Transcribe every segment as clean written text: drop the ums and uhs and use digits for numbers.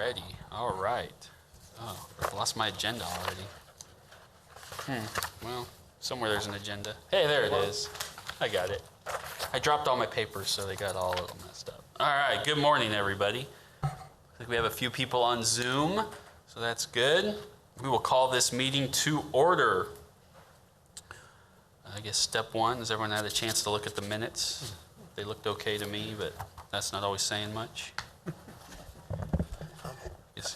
righty. All right. Oh, I lost my agenda already. Well, somewhere there's an agenda. Hey, there it is. I got it. I dropped all my papers, so they got all a little messed up. All right, good morning, everybody. I think we have a few people on Zoom, so that's good. We will call this meeting to order. I guess step one, has everyone had a chance to look at the minutes? They looked okay to me, but that's not always saying much.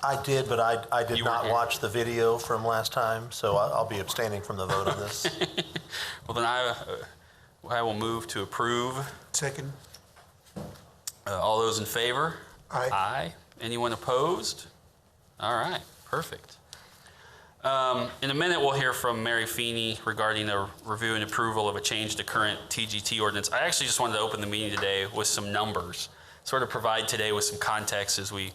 I did, but I did not watch the video from last time, so I'll be abstaining from the vote on this. Well, then I will move to approve. Second. All those in favor? Aye. Aye. Anyone opposed? All right, perfect. In a minute, we'll hear from Mary Feeney regarding the review and approval of a change to current TGT ordinance. I actually just wanted to open the meeting today with some numbers, sort of provide today with some context as we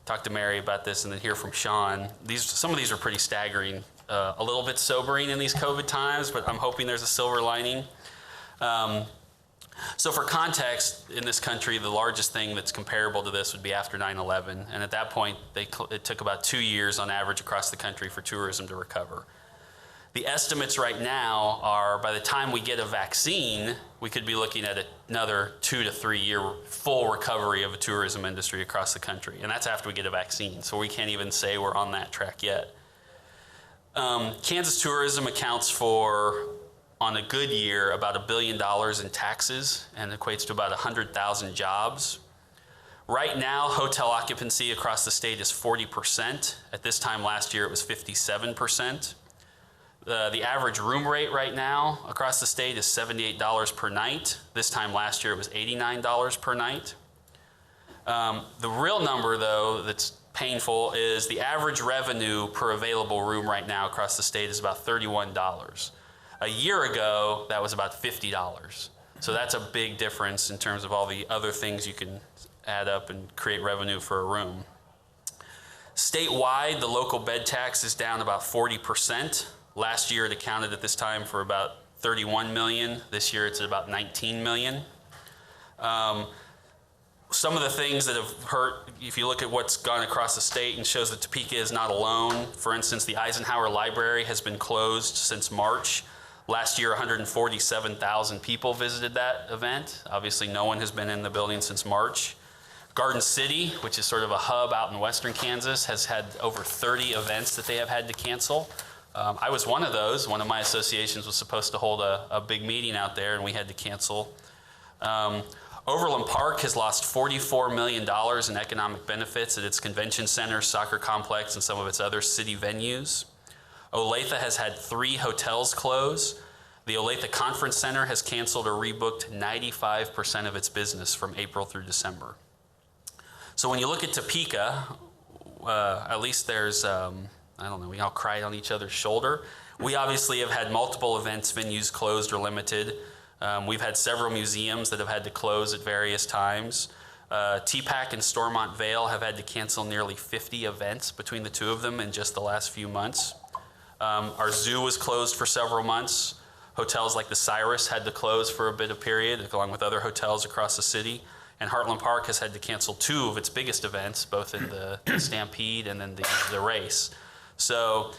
talk to Mary about this and then hear from Sean. Some of these are pretty staggering, a little bit sobering in these COVID times, but I'm hoping there's a silver lining. So for context, in this country, the largest thing that's comparable to this would be after 9/11. And at that point, it took about 2 years on average across the country for tourism to recover. The estimates right now are by the time we get a vaccine, we could be looking at another 2 to 3 year full recovery of a tourism industry across the country. And that's after we get a vaccine. So we can't even say we're on that track yet. Kansas tourism accounts for, on a good year, about $1 billion in taxes and equates to about 100,000 jobs. Right now, hotel occupancy across the state is 40%. At this time last year, it was 57%. The average room rate right now across the state is $78 per night. This time last year, it was $89 per night. The real number, though, that's painful is the average revenue per available room right now across the state is about $31. A year ago, that was about $50. So that's a big difference in terms of all the other things you can add up and create revenue for a room. Statewide, the local bed tax is down about 40%. Last year, it accounted at this time for about 31 million. This year, it's at about 19 million. Some of the things that have hurt, if you look at what's gone across the state and shows that Topeka is not alone. For instance, the Eisenhower Library has been closed since March. Last year, 147,000 people visited that event. Obviously, no one has been in the building since March. Garden City, which is sort of a hub out in western Kansas, has had over 30 events that they have had to cancel. I was one of those. One of my associations was supposed to hold a big meeting out there, and we had to cancel. Overland Park has lost $44 million in economic benefits at its convention center, soccer complex, and some of its other city venues. Olathe has had 3 hotels close. The Olathe Conference Center has canceled or rebooked 95% of its business from April through December. So when you look at Topeka, at least there's, I don't know, we all cried on each other's shoulder. We obviously have had multiple events, venues closed or limited. We've had several museums that have had to close at various times. TPAC and Stormont Vale have had to cancel nearly 50 events between the two of them in just the last few months. Our zoo was closed for several months. Hotels like the Cyrus had to close for a bit of period, along with other hotels across the city. And Heartland Park has had to cancel 2 of its biggest events, both in the Stampede and then the race. So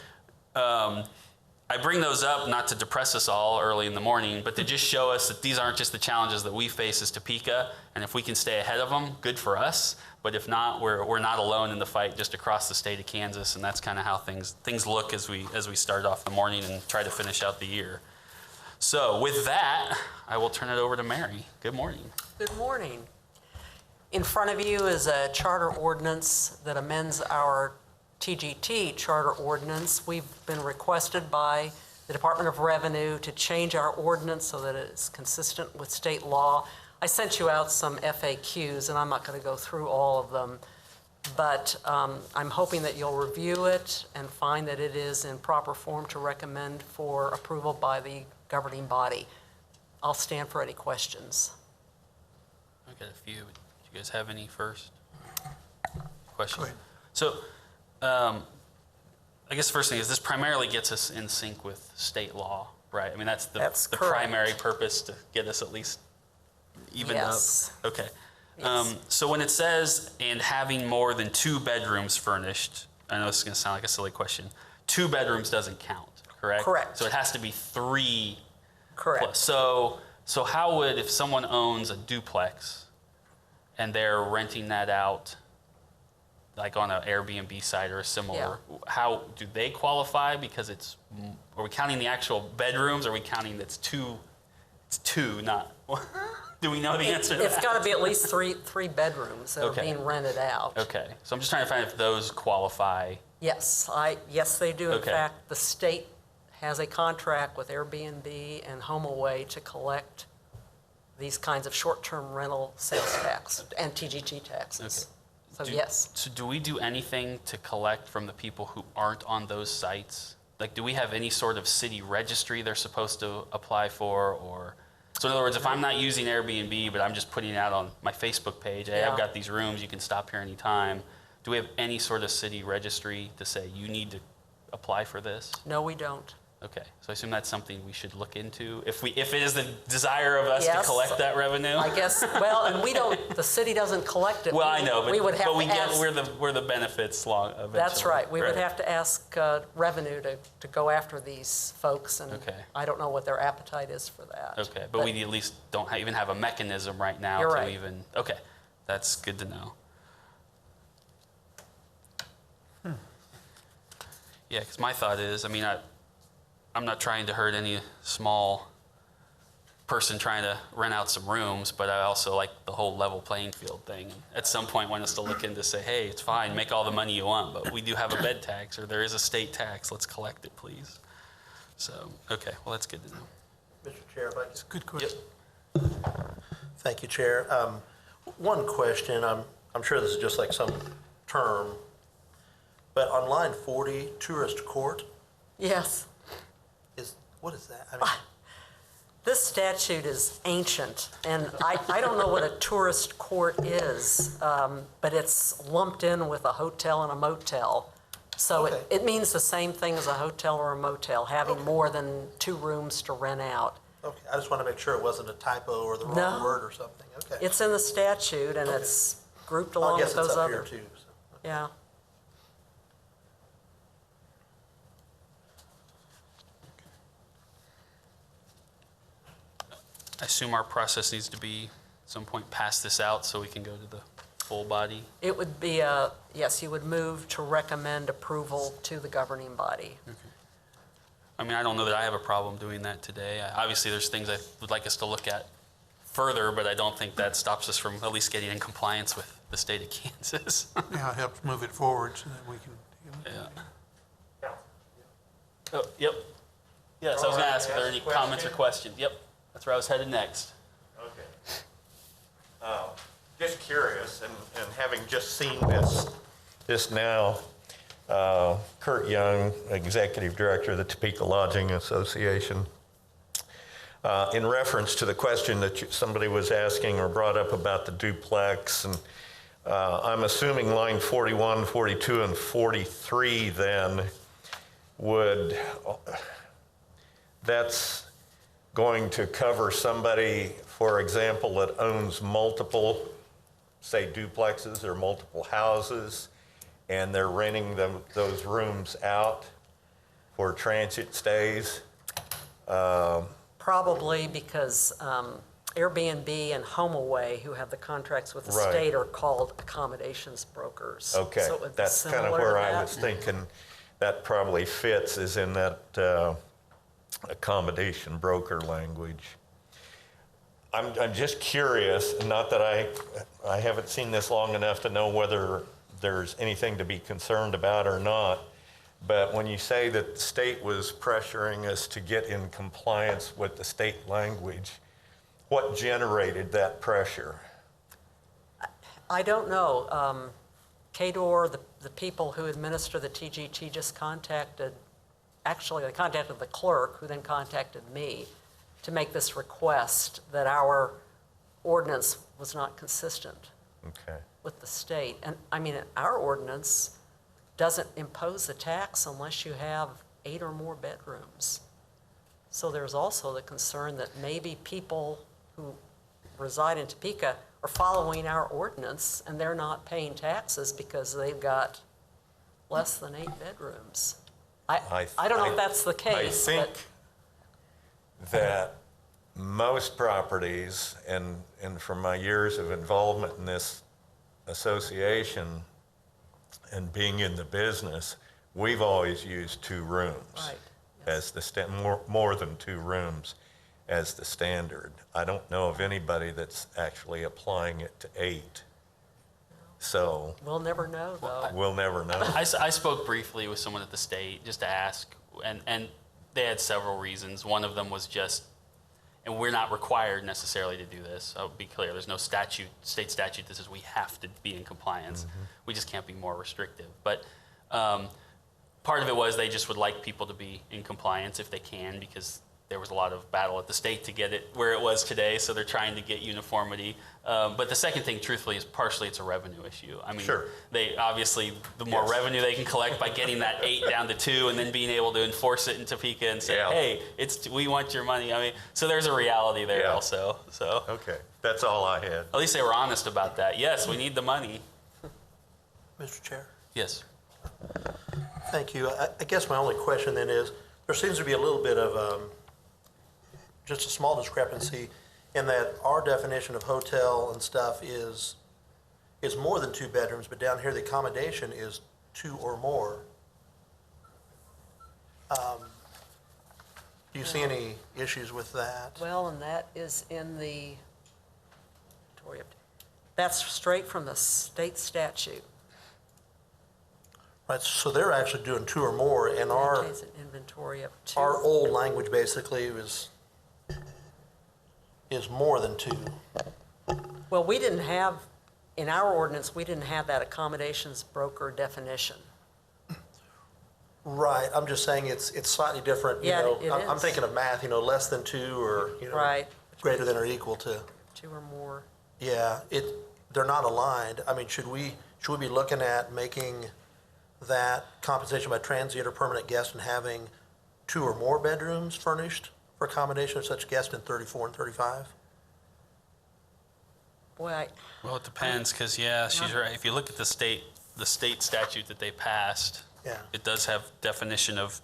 I bring those up not to depress us all early in the morning, but to just show us that these aren't just the challenges that we face as Topeka, and if we can stay ahead of them, good for us. But if not, we're not alone in the fight just across the state of Kansas, and that's kind of how things look as we start off the morning and try to finish out the year. So with that, I will turn it over to Mary. Good morning. Good morning. In front of you is a charter ordinance that amends our TGT charter ordinance. We've been requested by the Department of Revenue to change our ordinance so that it's consistent with state law. I sent you out some FAQs, and I'm not going to go through all of them, but I'm hoping that you'll review it and find that it is in proper form to recommend for approval by the governing body. I'll stand for any questions. I've got a few. Do you guys have any first? Questions? Go ahead. So, I guess the first thing is this primarily gets us in sync with state law, right? I mean, that's the correct. primary purpose, to get us at least even Yes. up. Okay. Yes. So when it says, and having more than 2 bedrooms furnished, I know this is going to sound like a silly question. 2 bedrooms doesn't count, correct? Correct. So it has to be 3 Correct. plus. So how would, if someone owns a duplex and they're renting that out, like on an Airbnb site or a similar, how do they qualify? Because are we counting the actual bedrooms? Or are we counting that's two? It's 2, not. Do we know the answer to that? It's got to be at least three bedrooms that Okay. are being rented out. Okay, so I'm just trying to find if those qualify. Yes, yes, they do. In Okay. fact, the state has a contract with Airbnb and HomeAway to collect these kinds of short-term rental sales tax and TGT taxes. So yes. So do we do anything to collect from the people who aren't on those sites? Like, do we have any sort of city registry they're supposed to apply for? Or so in other words, if I'm not using Airbnb, but I'm just putting it out on my Facebook page, hey, Yeah. I've got these rooms, you can stop here anytime. Do we have any sort of city registry to say you need to apply for this? No, we don't. Okay, so I assume that's something we should look into if it is the desire of us to Yes. collect that revenue. I guess, well, and we don't, the city doesn't collect it. Well, I know, We would have but we to get ask. we're the benefits long eventually. That's right. We would have to ask revenue to go after these folks, and Okay. I don't know what their appetite is for that. Okay, but we at least don't even have a mechanism right now You're to right. even. Okay, that's good to know. Yeah, because my thought is, I mean, I'm not trying to hurt any small person trying to rent out some rooms, but I also like the whole level playing field thing. At some point, want us to look into say, hey, it's fine, make all the money you want, but we do have a bed tax or there is a state tax. Let's collect it, please. So, okay, well, that's good to know. Mr. Chair, if I could. Good question. Thank you, Chair. One question, I'm sure this is just like some term, but on line 40, tourist court, Yes. what is that? I mean, This statute is ancient, and I don't know what a tourist court is, but it's lumped in with a hotel and a motel. So Okay. it means the same thing as a hotel or a motel, having Okay. more than 2 rooms to rent out. okay, I just want to make sure it wasn't a typo or the wrong No. word or something. Okay. It's in the statute, and Okay. it's grouped I along guess with it's those up here other. too. So. Yeah. I assume our process needs to be at some point pass this out so we can go to the full body. It would be yes, you would move to recommend approval to the governing body. I mean, I don't know that I have a problem doing that today. Obviously, there's things I would like us to look at further, but I don't think that stops us from at least getting in compliance with the state of Kansas. Yeah, it helps move it forward so that we can. Yeah. Oh, yep. Yes, I was going to ask if there are any comments or questions. Yep, that's where I was headed next. Okay. Just curious, and having just seen this now, Kurt Young, Executive Director of the Topeka Lodging Association, in reference to the question that somebody was asking or brought up about the duplex, and I'm assuming line 41, 42, and 43 then that's going to cover somebody, for example, that owns multiple, say, duplexes or multiple houses, and they're renting those rooms out for transient stays. Probably because Airbnb and HomeAway, who have the contracts with the Right. state, are called accommodations brokers. Okay, So it would be that's kind of similar to where I that. was thinking that probably fits, is in that accommodation broker language. I'm just curious, not that I haven't seen this long enough to know whether there's anything to be concerned about or not, but when you say that the state was pressuring us to get in compliance with the state language, what generated that pressure? I don't know. KDOR, the people who administer the TGT, just contacted, actually, they contacted the clerk, who then contacted me to make this request that our ordinance was not consistent Okay. with the state. And I mean, our ordinance doesn't impose a tax unless you have 8 or more bedrooms. So there's also the concern that maybe people who reside in Topeka are following our ordinance, and they're not paying taxes because they've got less than 8 bedrooms. I don't know if that's the case, I think but that most properties, and from my years of involvement in this association and being in the business, we've always used 2 rooms Right, as the more than 2 rooms as the standard. I don't know of anybody that's actually applying it to 8. So we'll never know, though. we'll never know. I spoke briefly with someone at the state just to ask, and they had several reasons. One of them was just, and we're not required necessarily to do this. I'll be clear. There's no state statute that says we have to be in compliance. We just can't be more restrictive. But part of it was they just would like people to be in compliance if they can, because there was a lot of battle at the state to get it where it was today. So they're trying to get uniformity. But the second thing, truthfully, is partially it's a revenue issue. I mean, Sure. they obviously, the more Yes. revenue they can collect by getting that 8 down to 2 and then being able to enforce it in Topeka and say, Yeah. hey, we want your money. I mean, so there's a reality there Yeah. also. So Okay, that's all I had. at least they were honest about that. Yes, we need the money. Mr. Chair? Yes. Thank you. I guess my only question then is, there seems to be a little bit of just a small discrepancy in that our definition of hotel and stuff is more than 2 bedrooms, but down here the accommodation is 2 or more. Do you see any issues with that? Well, and that is in the, that's straight from the state statute. Right, so they're actually doing 2 or more, and Maintains an inventory of 2. our old language basically is more than 2. Well, we didn't have, in our ordinance, we didn't have that accommodations broker definition. Right, I'm just saying it's slightly different, you Yeah, know. it I'm is. thinking of math, you know, less than 2 or, you know, Right. greater than or equal to. 2 or more. Yeah, they're not aligned. I mean, should we be looking at making that compensation by transient or permanent guest and having 2 or more bedrooms furnished for accommodation of such guests in 34 and 35? Boy, Well, it depends, because, yeah, she's right. If you look at the state statute that they passed, Yeah. it does have definition of,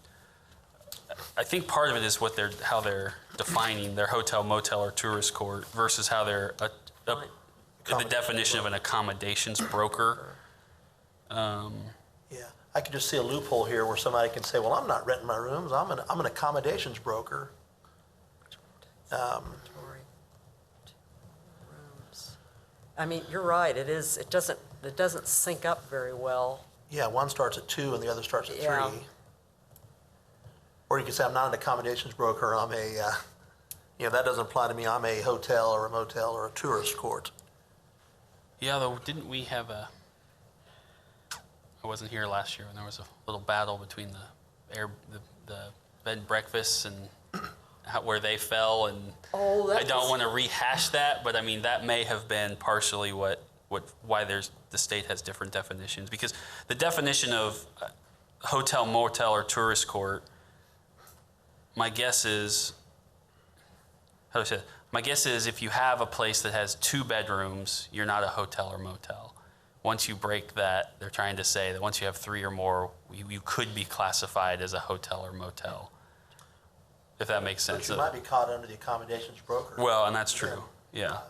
I think part of it is how they're defining their hotel, motel, or tourist court versus how they're, the definition of an accommodations broker. Yeah, I could just see a loophole here where somebody can say, well, I'm not renting my rooms, I'm an accommodations broker. inventory, 2 rooms. I mean, you're right, it doesn't sync up very well. Yeah, one starts at 2 and the other starts at 3. Yeah. Or you could say, I'm not an accommodations broker, I'm that doesn't apply to me, I'm a hotel or a motel or a tourist court. Yeah, though, didn't we have I wasn't here last year when there was a little battle between the bed and breakfasts and where they fell, and Oh, I don't want to rehash that, but I mean, that may have been partially why the state has different definitions, because the definition of hotel, motel, or tourist court, my guess is if you have a place that has 2 bedrooms, you're not a hotel or motel. Once you break that, they're trying to say that once you have 3 or more, you could be classified as a hotel or motel, if that makes sense. But you might be caught under the accommodations broker. Well, and that's true, yeah.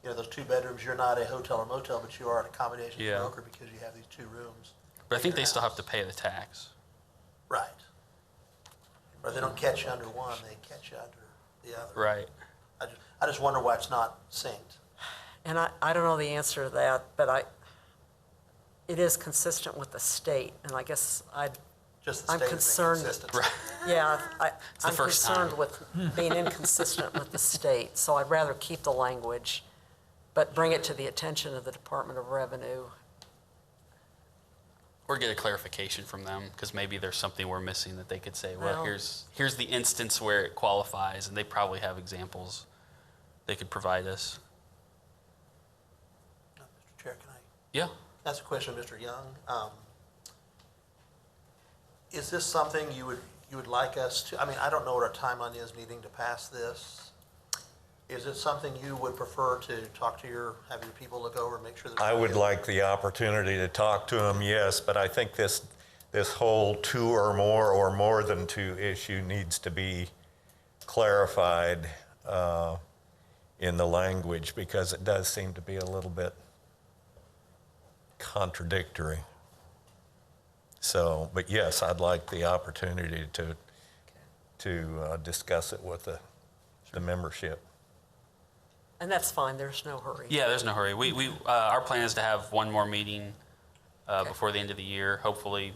You know, those 2 bedrooms, you're not a hotel or motel, but you are an accommodations Yeah. broker because you have these 2 rooms. But I think they still have to pay the tax. Right. Or they don't catch you under one, they catch you under the other. Right. I just wonder why it's not synced. And I don't know the answer to that, but it is consistent with the state, and I guess Just the I'm state is concerned- inconsistent. Right. yeah, the I'm first concerned time. with being inconsistent with the state, so I'd rather keep the language, but bring it to the attention of the Department of Revenue. Or get a clarification from them, because maybe there's something we're missing that they could say, well, Well- here's the instance where it qualifies, and they probably have examples they could provide us. Mr. Chair, can I Yeah. ask a question, Mr. Young? Is this something you would like us to, I mean, I don't know what our timeline is needing to pass this. Is it something you would prefer to talk to have your people look over and make sure that? I would like the opportunity to talk to them, yes, but I think this whole two or more than two issue needs to be clarified in the language, because it does seem to be a little bit contradictory. So, but yes, I'd like the opportunity to discuss it with the membership. And that's fine, there's no hurry. Yeah, there's no hurry. Our plan is to have one more meeting before the end of the year, hopefully,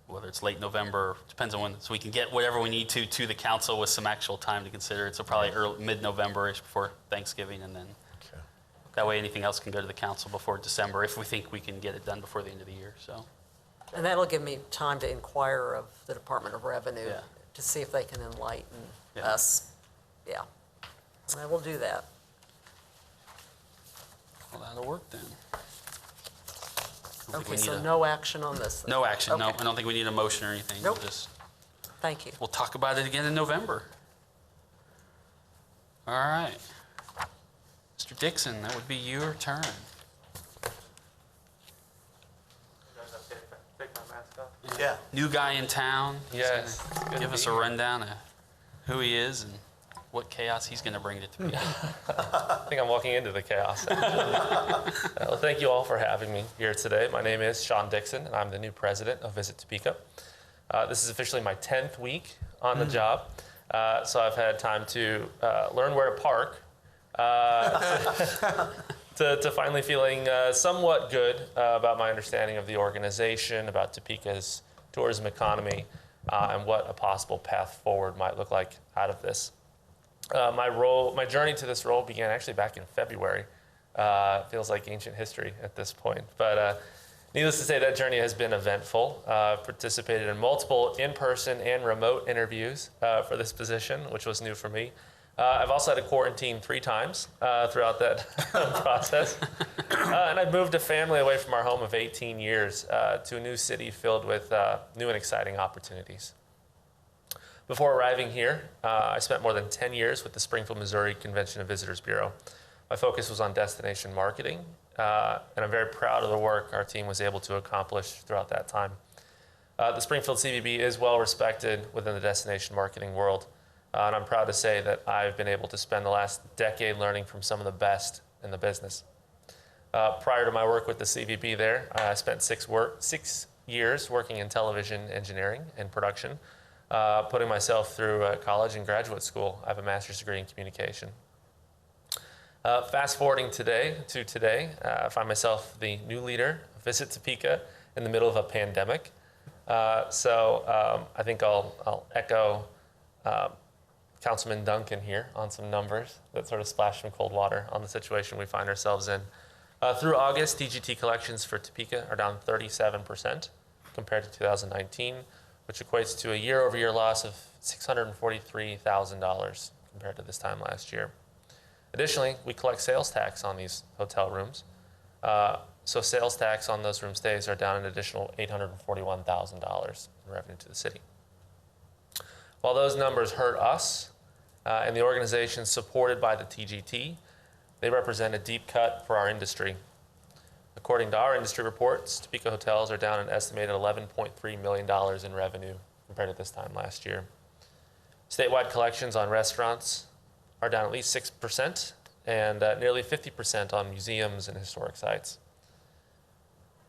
whether it's late November, depends on when, so we can get whatever we need to the council with some actual time to consider it. So probably mid-November-ish before Thanksgiving, and then that way anything else can go to the council before December if we think we can get it done before the end of the year, so. And that'll give me time to inquire of the Department of Revenue Yeah. to see if they can enlighten Yeah. us. Yeah, and I will do that. Well, that'll work then. I don't think Okay, we so need no action on this then? no action, no. Okay. I don't think we need a motion or anything. Nope. Thank you. We'll talk about it again in November. All right. Mr. Dixon, that would be your turn. Take my mask off. Yeah. New guy in town. He's Yes, gonna good to give be us a here. rundown of who he is and what chaos he's going to bring to Topeka. I think I'm walking into the chaos. Well, thank you all for having me here today. My name is Sean Dixon, and I'm the new president of Visit Topeka. This is officially my 10th week on the job, so I've had time to learn where to park, to finally feeling somewhat good about my understanding of the organization, about Topeka's tourism economy, and what a possible path forward might look like out of this. My journey to this role began actually back in February. Feels like ancient history at this point. But needless to say, that journey has been eventful. Participated in multiple in-person and remote interviews for this position, which was new for me. I've also had to quarantine 3 times throughout that process. And I've moved a family away from our home of 18 years to a new city filled with new and exciting opportunities. Before arriving here, I spent more than 10 years with the Springfield, Missouri Convention and Visitors Bureau. My focus was on destination marketing, and I'm very proud of the work our team was able to accomplish throughout that time. The Springfield CVB is well respected within the destination marketing world, and I'm proud to say that I've been able to spend the last decade learning from some of the best in the business. Prior to my work with the CVB there, I spent 6 years working in television engineering and production, putting myself through college and graduate school. I have a master's degree in communication. Fast forwarding today, I find myself the new leader of Visit Topeka in the middle of a pandemic. So I think I'll echo Councilman Duncan here on some numbers that sort of splash some cold water on the situation we find ourselves in. Through August, TGT collections for Topeka are down 37% compared to 2019, which equates to a year-over-year loss of $643,000 compared to this time last year. Additionally, we collect sales tax on these hotel rooms. So sales tax on those room stays are down an additional $841,000 in revenue to the city. While those numbers hurt us and the organizations supported by the TGT, they represent a deep cut for our industry. According to our industry reports, Topeka hotels are down an estimated $11.3 million in revenue compared to this time last year. Statewide collections on restaurants are down at least 6% and nearly 50% on museums and historic sites.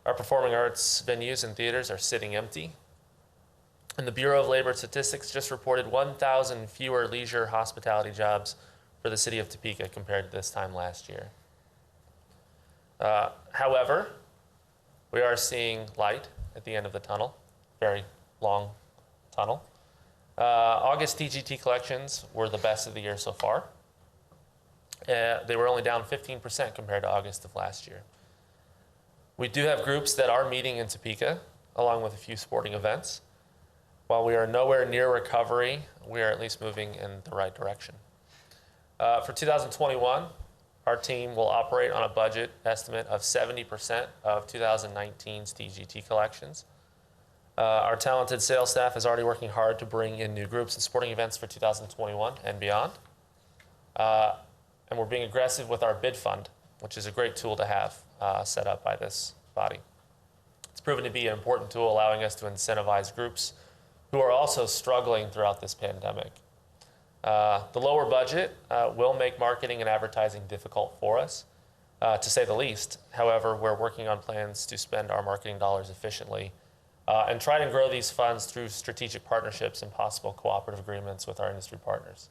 Our performing arts venues and theaters are sitting empty. And the Bureau of Labor Statistics just reported 1,000 fewer leisure hospitality jobs for the city of Topeka compared to this time last year. However, we are seeing light at the end of the tunnel, very long tunnel. August TGT collections were the best of the year so far. They were only down 15% compared to August of last year. We do have groups that are meeting in Topeka, along with a few sporting events. While we are nowhere near recovery, we are at least moving in the right direction. For 2021, our team will operate on a budget estimate of 70% of 2019's TGT collections. Our talented sales staff is already working hard to bring in new groups and sporting events for 2021 and beyond. and we're being aggressive with our bid fund, which is a great tool to have set up by this body. It's proven to be an important tool, allowing us to incentivize groups who are also struggling throughout this pandemic. The lower budget will make marketing and advertising difficult for us, to say the least. However, we're working on plans to spend our marketing dollars efficiently and try to grow these funds through strategic partnerships and possible cooperative agreements with our industry partners.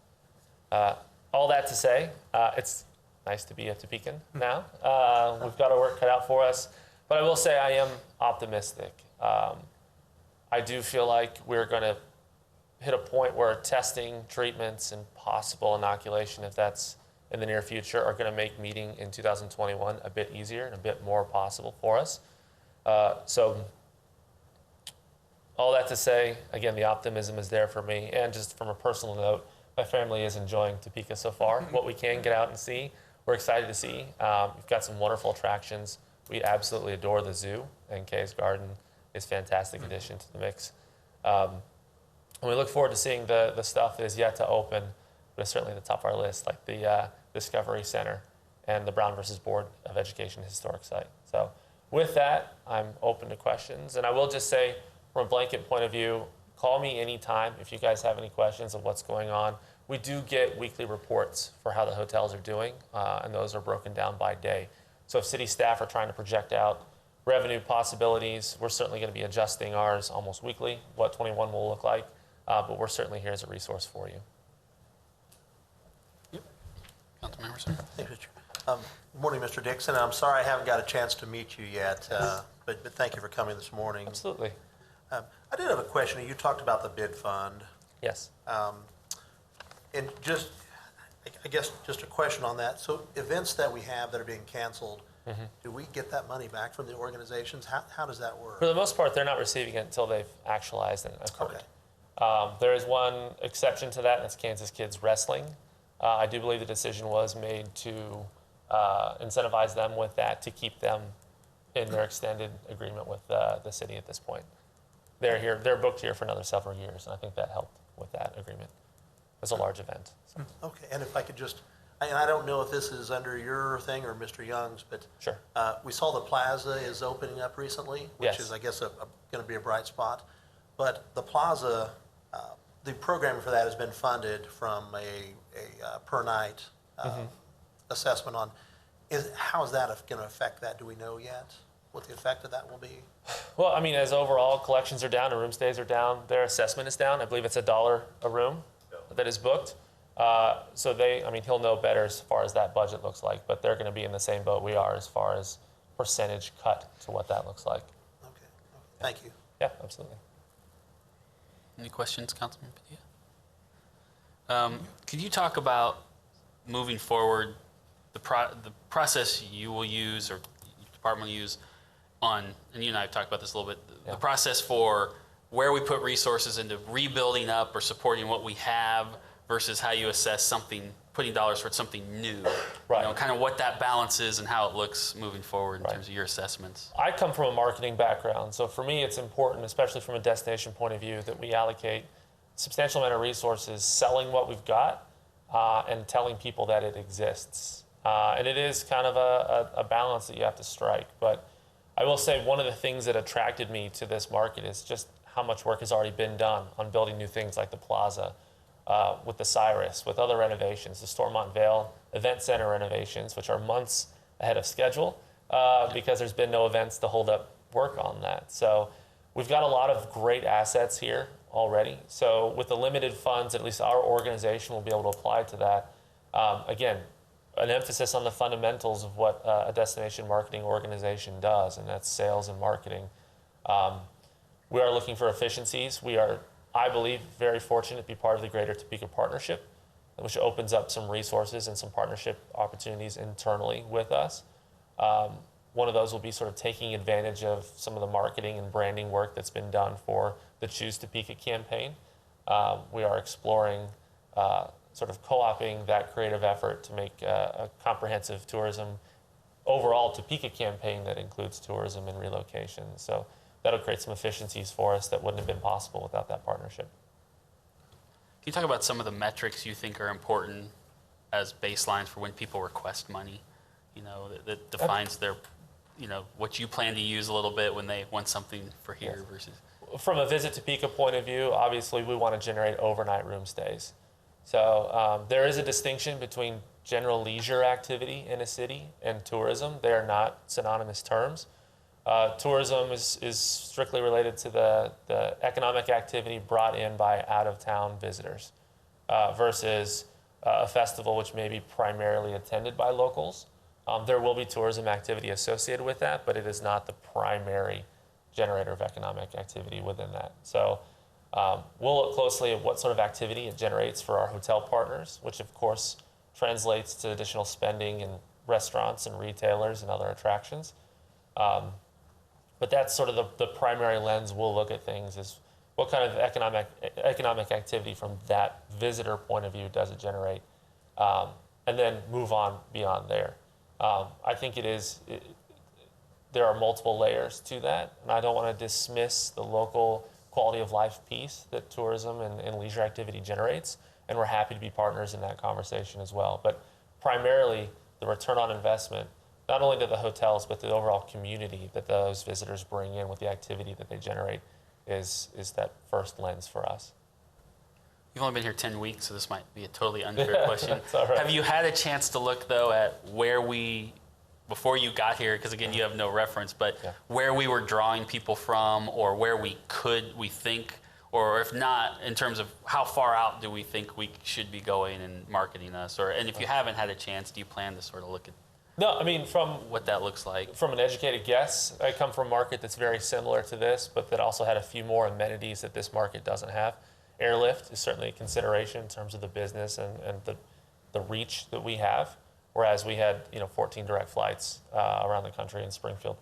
All that to say, it's nice to be a Topekan now. We've got our work cut out for us, but I will say I am optimistic. I do feel like we're going to hit a point where testing, treatments, and possible inoculation, if that's in the near future, are going to make meeting in 2021 a bit easier and a bit more possible for us. So all that to say, again, the optimism is there for me. And just from a personal note, my family is enjoying Topeka so far. What we can get out and see, we're excited to see. We've got some wonderful attractions. We absolutely adore the zoo, and Kay's Garden is a fantastic addition to the mix. And we look forward to seeing the stuff that is yet to open, but it's certainly at the top of our list, like the Discovery Center and the Brown versus Board of Education Historic Site. So with that, I'm open to questions. And I will just say, from a blanket point of view, call me anytime if you guys have any questions of what's going on. We do get weekly reports for how the hotels are doing, and those are broken down by day. So if city staff are trying to project out revenue possibilities, we're certainly going to be adjusting ours almost weekly, what 21 will look like. But we're certainly here as a resource for you. Councilmember, sir. Thank you, Mr. Good morning, Mr. Dixon. I'm sorry I haven't got a chance to meet you yet, but thank you for coming this morning. Absolutely. I did have a question. You talked about the bid fund. Yes. And just, I guess, just a question on that. So events that we have that are being canceled, do we get that money back from the organizations? How does that work? For the most part, they're not receiving it until they've actualized and occurred. Okay. There is one exception to that, and that's Kansas Kids Wrestling. I do believe the decision was made to incentivize them with that to keep them in their extended agreement with the city at this point. They're booked here for another several years, and I think that helped with that agreement. It was a large event. So. Okay, and if I could just, and I don't know if this is under your thing or Mr. Young's, but Sure. We saw the plaza is opening up recently, which Yes. is, I guess, going to be a bright spot. But the plaza, the programming for that has been funded from a per night assessment on. How is that going to affect that? Do we know yet what the effect of that will be? Well, I mean, as overall collections are down and room stays are down, their assessment is down. I believe it's $1 a room that is booked. So he'll know better as far as that budget looks like, but they're going to be in the same boat we are as far as percentage cut to what that looks like. Okay, thank you. Yeah, absolutely. Any questions, Councilman Padilla? Could you talk about moving forward the process you will use or your department will use on, and you and I have talked about this a little bit, the process for where we put resources into rebuilding up or supporting what we have versus how you assess putting dollars towards something new. Right. You know, kind of what that balance is and how it looks moving forward in terms of your assessments. I come from a marketing background, so for me it's important, especially from a destination point of view, that we allocate a substantial amount of resources selling what we've got and telling people that it exists. And it is kind of a balance that you have to strike. But I will say one of the things that attracted me to this market is just how much work has already been done on building new things like the plaza, with the Cyrus, with other renovations, the Stormont Vale Event Center renovations, which are months ahead of schedule because there's been no events to hold up work on that. So we've got a lot of great assets here already. So with the limited funds, at least our organization will be able to apply to that. Again, an emphasis on the fundamentals of what a destination marketing organization does, and that's sales and marketing. We are looking for efficiencies. We are, I believe, very fortunate to be part of the Greater Topeka Partnership, which opens up some resources and some partnership opportunities internally with us. One of those will be sort of taking advantage of some of the marketing and branding work that's been done for the Choose Topeka campaign. We are exploring sort of co-opting that creative effort to make a comprehensive tourism, overall Topeka campaign that includes tourism and relocation. So that'll create some efficiencies for us that wouldn't have been possible without that partnership. Can you talk about some of the metrics you think are important as baselines for when people request money? You know, that defines their, you know, what you plan to use a little bit when they want something for here versus. From a Visit Topeka point of view, obviously we want to generate overnight room stays. So there is a distinction between general leisure activity in a city and tourism. They are not synonymous terms. Tourism is strictly related to the economic activity brought in by out-of-town visitors versus a festival which may be primarily attended by locals. There will be tourism activity associated with that, but it is not the primary generator of economic activity within that. So we'll look closely at what sort of activity it generates for our hotel partners, which of course translates to additional spending in restaurants and retailers and other attractions. But that's sort of the primary lens we'll look at things is what kind of economic activity from that visitor point of view does it generate, and then move on beyond there. I think there are multiple layers to that, and I don't want to dismiss the local quality of life piece that tourism and leisure activity generates, and we're happy to be partners in that conversation as well. But primarily, the return on investment, not only to the hotels, but the overall community that those visitors bring in with the activity that they generate is that first lens for us. You've only been here 10 weeks, so this might be a totally unfair question. It's all right. Have you had a chance to look, though, at where before you got here, because again, you have no reference, but where we were drawing people from or where we think, or if not, in terms of how far out do we think we should be going and marketing us? And if you haven't had a chance, do you plan to sort of look at No, I mean, from what that looks like? From an educated guess, I come from a market that's very similar to this, but that also had a few more amenities that this market doesn't have. Airlift is certainly a consideration in terms of the business and the reach that we have, whereas we had 14 direct flights around the country in Springfield.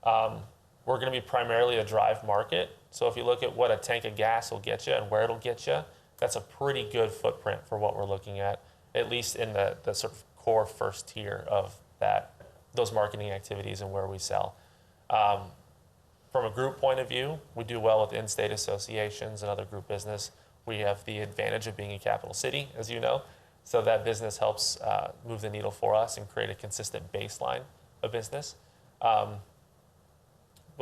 We're going to be primarily a drive market, so if you look at what a tank of gas will get you and where it'll get you, that's a pretty good footprint for what we're looking at least in the sort of core first tier of those marketing activities and where we sell. From a group point of view, we do well with in-state associations and other group business. We have the advantage of being a capital city, as you know, so that business helps move the needle for us and create a consistent baseline of business. But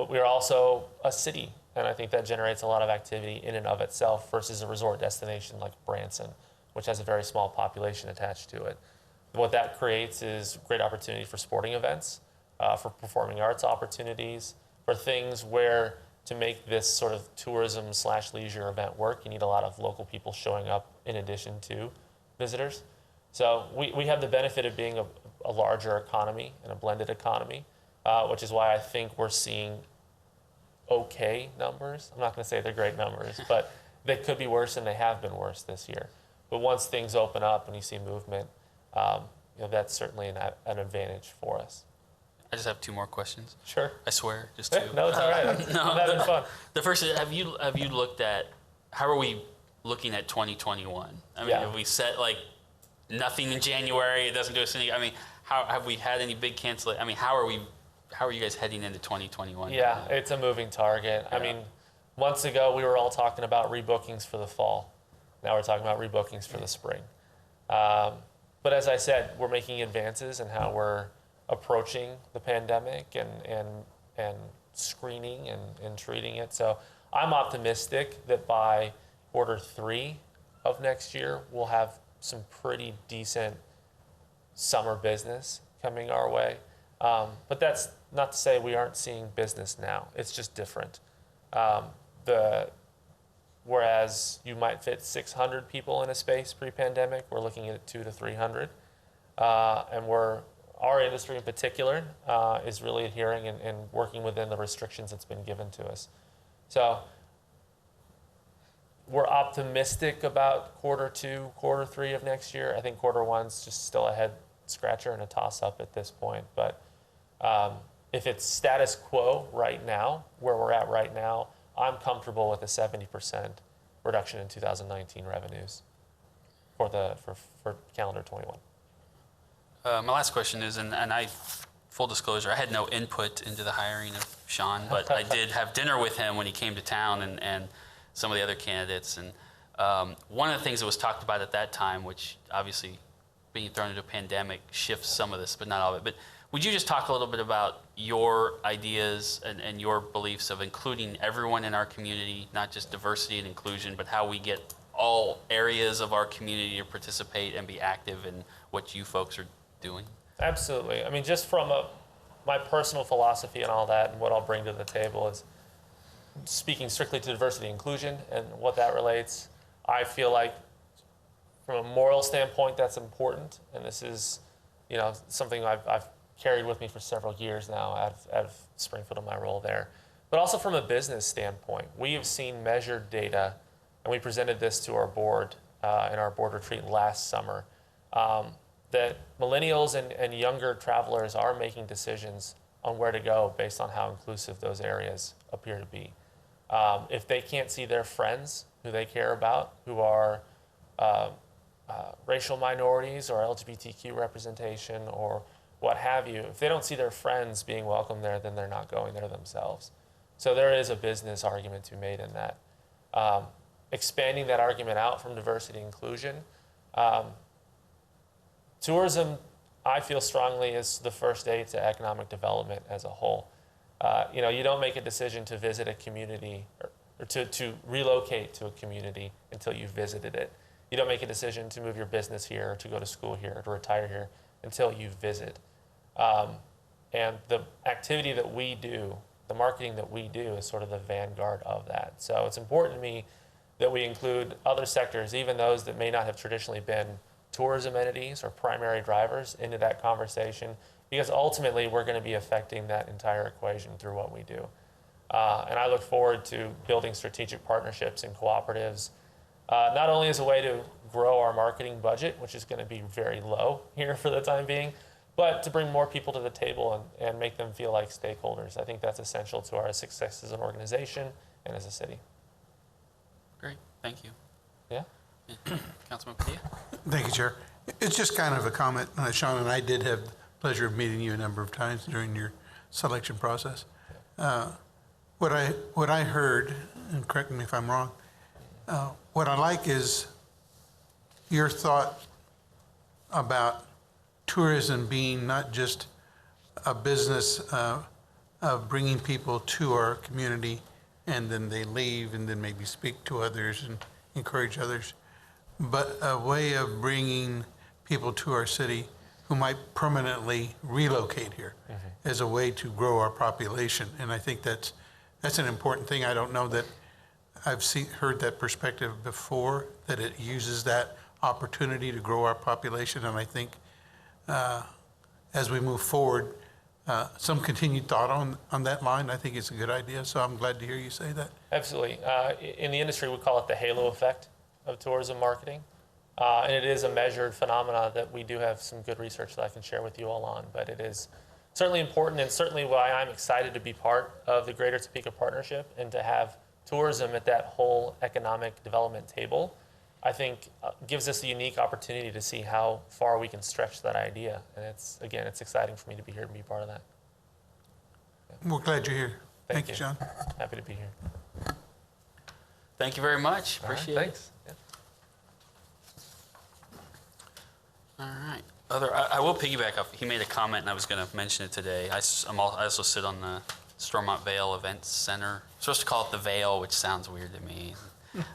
we're also a city, and I think that generates a lot of activity in and of itself versus a resort destination like Branson, which has a very small population attached to it. What that creates is great opportunity for sporting events, for performing arts opportunities, for things where to make this sort of tourism/leisure event work, you need a lot of local people showing up in addition to visitors. So we have the benefit of being a larger economy and a blended economy, which is why I think we're seeing okay numbers. I'm not going to say they're great numbers, but they could be worse and they have been worse this year. But once things open up and you see movement, that's certainly an advantage for us. I just have two more questions. Sure. I swear, just two. No, it's all right. I'm having fun. The first is, have you looked at, how are we looking at 2021? I mean, have we set like nothing in January? It doesn't do us any. I mean, how have we had any big cancellation? I mean, how are you guys heading into 2021? Yeah, it's a moving target. Yeah. I mean, months ago we were all talking about rebookings for the fall. Now we're talking about rebookings for the spring. But as I said, we're making advances in how we're approaching the pandemic and screening and treating it. So I'm optimistic that by Q3 of next year, we'll have some pretty decent summer business coming our way. But that's not to say we aren't seeing business now. It's just different. Whereas you might fit 600 people in a space pre-pandemic, we're looking at 200 to 300. And our industry in particular is really adhering and working within the restrictions that's been given to us. So we're optimistic about Q2, Q3 of next year. I think Q1's just still a head scratcher and a toss-up at this point. But if it's status quo right now, where we're at right now, I'm comfortable with a 70% reduction in 2019 revenues for calendar 21. My last question is, and I, full disclosure, I had no input into the hiring of Sean, but I did have dinner with him when he came to town and some of the other candidates. And one of the things that was talked about at that time, which obviously being thrown into a pandemic shifts some of this, but not all of it. But would you just talk a little bit about your ideas and your beliefs of including everyone in our community, not just diversity and inclusion, but how we get all areas of our community to participate and be active in what you folks are doing? Absolutely. I mean, just from my personal philosophy and all that, and what I'll bring to the table is speaking strictly to diversity and inclusion and what that relates. I feel like from a moral standpoint, that's important. And this is, something I've carried with me for several years now out of Springfield in my role there. But also from a business standpoint, we have seen measured data, and we presented this to our board in our board retreat last summer, that millennials and younger travelers are making decisions on where to go based on how inclusive those areas appear to be. If they can't see their friends who they care about, who are racial minorities or LGBTQ representation or what have you, if they don't see their friends being welcome there, then they're not going there themselves. So there is a business argument to be made in that. Expanding that argument out from diversity and inclusion, tourism, I feel strongly, is the first aid to economic development as a whole. You don't make a decision to visit a community or to relocate to a community until you've visited it. You don't make a decision to move your business here or to go to school here or to retire here until you visit. And the activity that we do, the marketing that we do, is sort of the vanguard of that. So it's important to me that we include other sectors, even those that may not have traditionally been tourism entities or primary drivers, into that conversation, because ultimately we're going to be affecting that entire equation through what we do. And I look forward to building strategic partnerships and cooperatives, not only as a way to grow our marketing budget, which is going to be very low here for the time being, but to bring more people to the table and make them feel like stakeholders. I think that's essential to our success as an organization and as a city. Great, thank you. Yeah? Councilman Padilla? Thank you, Chair. It's just kind of a comment. Sean and I did have the pleasure of meeting you a number of times during your selection process. What I heard, and correct me if I'm wrong, what I like is your thought about tourism being not just a business of bringing people to our community and then they leave and then maybe speak to others and encourage others, but a way of bringing people to our city who might permanently relocate here as a way to grow our population. And I think that's an important thing. I don't know that I've heard that perspective before, that it uses that opportunity to grow our population. And I think as we move forward, some continued thought on that line, I think it's a good idea. So I'm glad to hear you say that. Absolutely. In the industry, we call it the halo effect of tourism marketing. And it is a measured phenomena that we do have some good research that I can share with you all on. But it is certainly important, and certainly why I'm excited to be part of the Greater Topeka Partnership and to have tourism at that whole economic development table. I think gives us a unique opportunity to see how far we can stretch that idea. And it's exciting for me to be here and be part of that. We're glad you're here. Thank you, John. Happy to be here. Thank you very much. Appreciate it. Thanks. Yeah. All right. I will piggyback off. He made a comment, and I was going to mention it today. I also sit on the Stormont Vale Events Center. I'm supposed to call it the Vale, which sounds weird to me.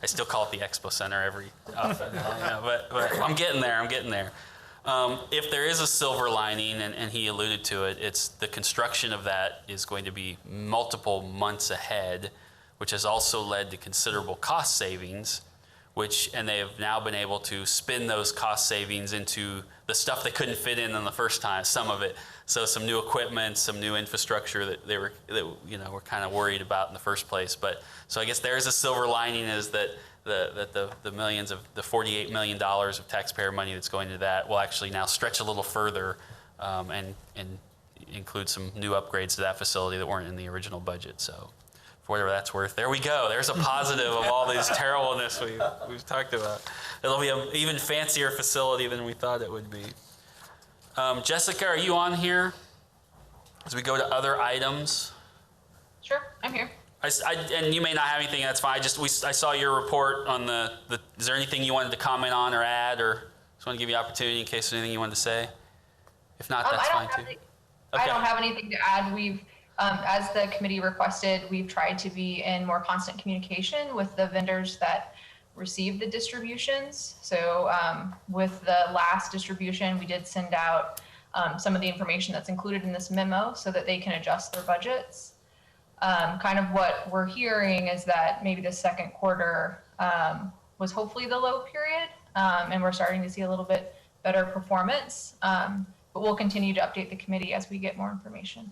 I still call it the Expo Center every often, but I'm getting there. If there is a silver lining, and he alluded to it, it's the construction of that is going to be multiple months ahead, which has also led to considerable cost savings, and they have now been able to spin those cost savings into the stuff they couldn't fit in the first time, some of it. So some new equipment, some new infrastructure that they were kind of worried about in the first place. But so I guess there's a silver lining, is that the millions of the $48 million of taxpayer money that's going to that will actually now stretch a little further and include some new upgrades to that facility that weren't in the original budget. So for whatever that's worth, there we go. There's a positive of all this terribleness we've talked about. It'll be an even fancier facility than we thought it would be. Jessica, are you on here as we go to other items? Sure, I'm here. And you may not have anything, that's fine. I saw your report on is there anything you wanted to comment on or add or Just want to give you opportunity in case there's anything you wanted to say. If not, that's I fine don't have too. I don't have anything to add. We've, as the committee requested, we've tried to be in more constant communication with the vendors that receive the distributions. So with the last distribution, we did send out some of the information that's included in this memo so that they can adjust their budgets. Kind of what we're hearing is that maybe the second quarter was hopefully the low period, and we're starting to see a little bit better performance. But we'll continue to update the committee as we get more information.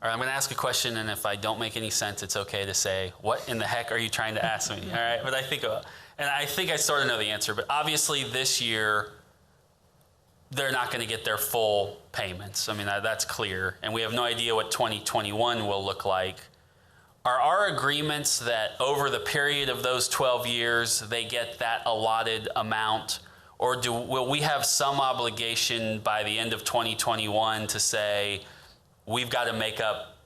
All right, I'm going to ask a question, and if I don't make any sense, it's okay to say, what in the heck are you trying to ask me? All right, but I think I sort of know the answer, but obviously this year, they're not going to get their full payments. I mean, that's clear, and we have no idea what 2021 will look like. Are our agreements that over the period of those 12 years, they get that allotted amount? Or will we have some obligation by the end of 2021 to say, we've got to make up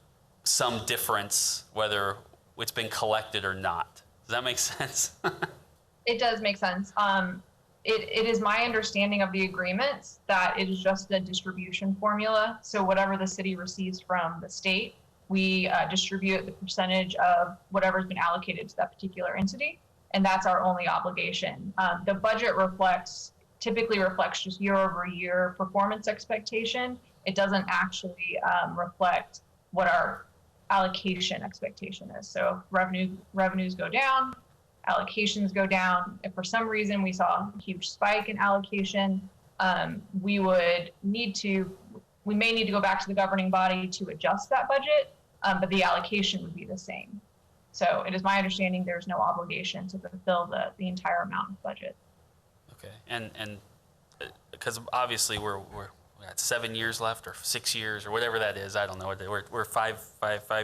some difference, whether it's been collected or not? Does that make sense? It does make sense. It is my understanding of the agreements that it is just a distribution formula. So whatever the city receives from the state, we distribute the percentage of whatever's been allocated to that particular entity. And that's our only obligation. The budget typically reflects just year over year performance expectation. It doesn't actually reflect what our allocation expectation is. So revenues go down, allocations go down. If for some reason we saw a huge spike in allocation, we may need to go back to the governing body to adjust that budget, but the allocation would be the same. So it is my understanding there's no obligation to fulfill the entire amount of budget. Okay, and because obviously we got 7 years left or 6 years or whatever that is. I don't know. We're five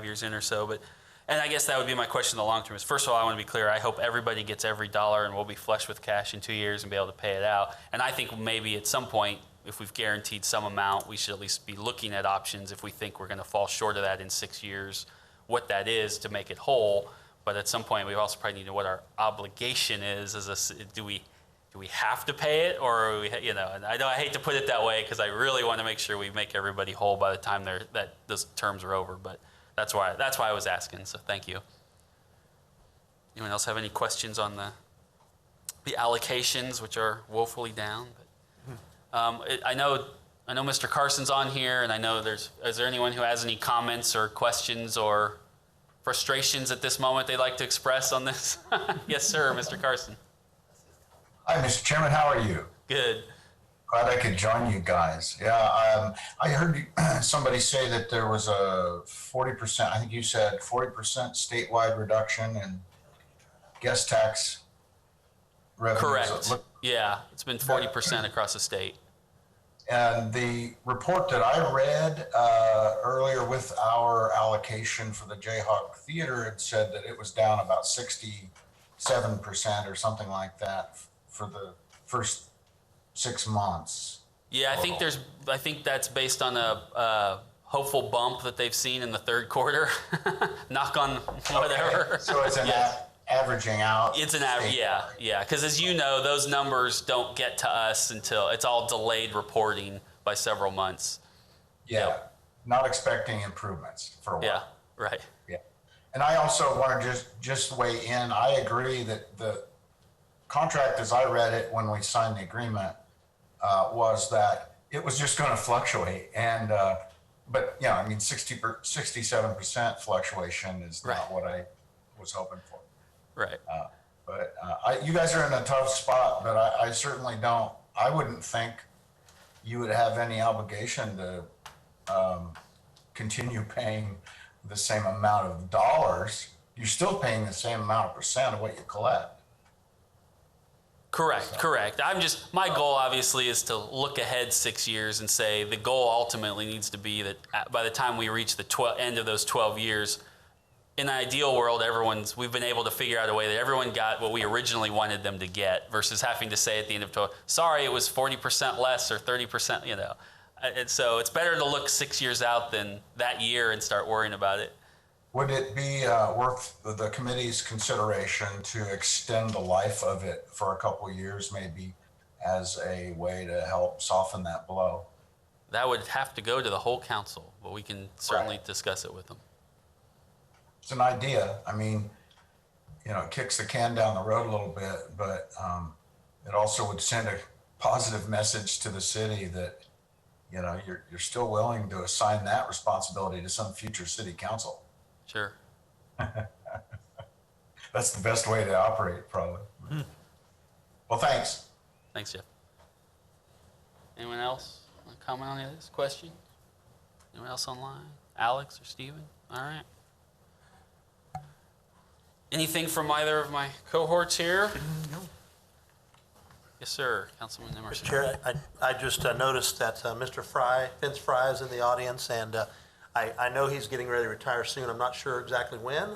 years in or so. But and I guess that would be my question in the long term is, first of all, I want to be clear. I hope everybody gets every dollar and we'll be flush with cash in 2 years and be able to pay it out. And I think maybe at some point, if we've guaranteed some amount, we should at least be looking at options if we think we're going to fall short of that in 6 years, what that is to make it whole. But at some point, we also probably need to know what our obligation is. Do we have to pay it, or are we, and I know I hate to put it that way because I really want to make sure we make everybody whole by the time that those terms are over. But that's why I was asking. So thank you. Anyone else have any questions on the allocations, which are woefully down? But, I know Mr. Carson's on here, and I know is there anyone who has any comments or questions or frustrations at this moment they'd like to express on this? Yes, sir, Mr. Carson. Hi, Mr. Chairman. How are you? Good. Glad I could join you guys. Yeah, I heard somebody say that there was a 40%, I think you said 40% statewide reduction in guest tax revenues. Correct. Yeah, it's been 40% across the state. And the report that I read earlier with our allocation for the Jayhawk Theater, it said that it was down about 67% or something like that for the first 6 months. Yeah, I think that's based on a hopeful bump that they've seen in the third quarter. Knock on whatever. Okay. So it's an averaging out. It's an average, yeah. Because as you know, those numbers don't get to us until it's all delayed reporting by several months. Yeah, Yep. Not expecting improvements for a while. Yeah, right. Yeah, and I also want to just weigh in. I agree that the contract, as I read it when we signed the agreement, was that it was just going to fluctuate. And but yeah, I mean, 67% fluctuation is Right. not what I was hoping for. Right. But you guys are in a tough spot, but I certainly don't. I wouldn't think you would have any obligation to continue paying the same amount of dollars. You're still paying the same amount of percent of what you collect. Correct. My goal obviously is to look ahead 6 years and say the goal ultimately needs to be that by the time we reach the end of those 12 years, in an ideal world, we've been able to figure out a way that everyone got what we originally wanted them to get versus having to say at the end of 12, sorry, it was 40% less or 30%, And so it's better to look 6 years out than that year and start worrying about it. Would it be worth the committee's consideration to extend the life of it for a couple of years, maybe as a way to help soften that blow. That would have to go to the whole council, but we can certainly Right. discuss it with them. It's an idea. I mean, it kicks the can down the road a little bit, but it also would send a positive message to the city that, you're still willing to assign that responsibility to some future city council. Sure. That's the best way to operate, probably. Well, thanks. Thanks, Jeff. Anyone else want to comment on any of this question? Anyone else online? Alex or Steven? All right. Anything from either of my cohorts here? No. Yes, sir. Councilman Emerson. Mr. Chair, I just noticed that Mr. Fry, Vince Fry, is in the audience, and I know he's getting ready to retire soon. I'm not sure exactly when,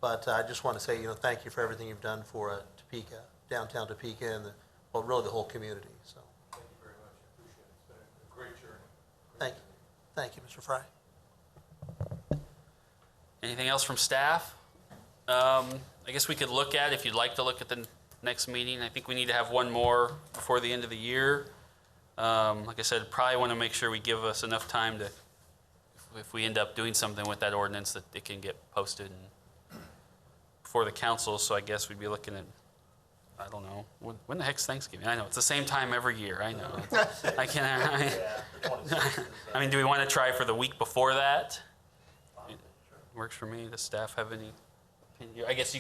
but I just want to say, thank you for everything you've done for Topeka, downtown Topeka, and really the whole community. So, Thank you very much. I appreciate it. It's been a great journey. thank you, Mr. Fry. Anything else from staff? I guess we could look at, if you'd like to look at the next meeting, I think we need to have one more before the end of the year. Like I said, probably want to make sure we give us enough time to, if we end up doing something with that ordinance, that it can get posted before the council. So I guess we'd be looking at, I don't know, when the heck's Thanksgiving? I know, it's the same time every year, I know. I can't, I mean, do we want to try for the week before that? It works for me. Does staff have any opinion? I guess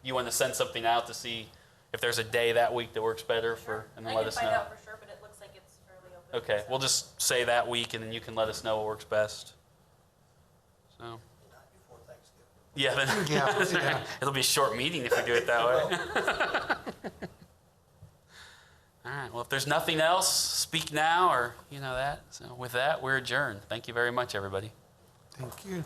you want to send something out to see if there's a day that week that works better and then let us know. I can find out for sure, but it looks like it's fairly open. Okay, we'll just say that week and then you can let us know what works best. So, yeah, then Yeah. it'll be a short meeting if we do it that way. All right, well, if there's nothing else, speak now or that. So with that, we're adjourned. Thank you very much, everybody. Thank you.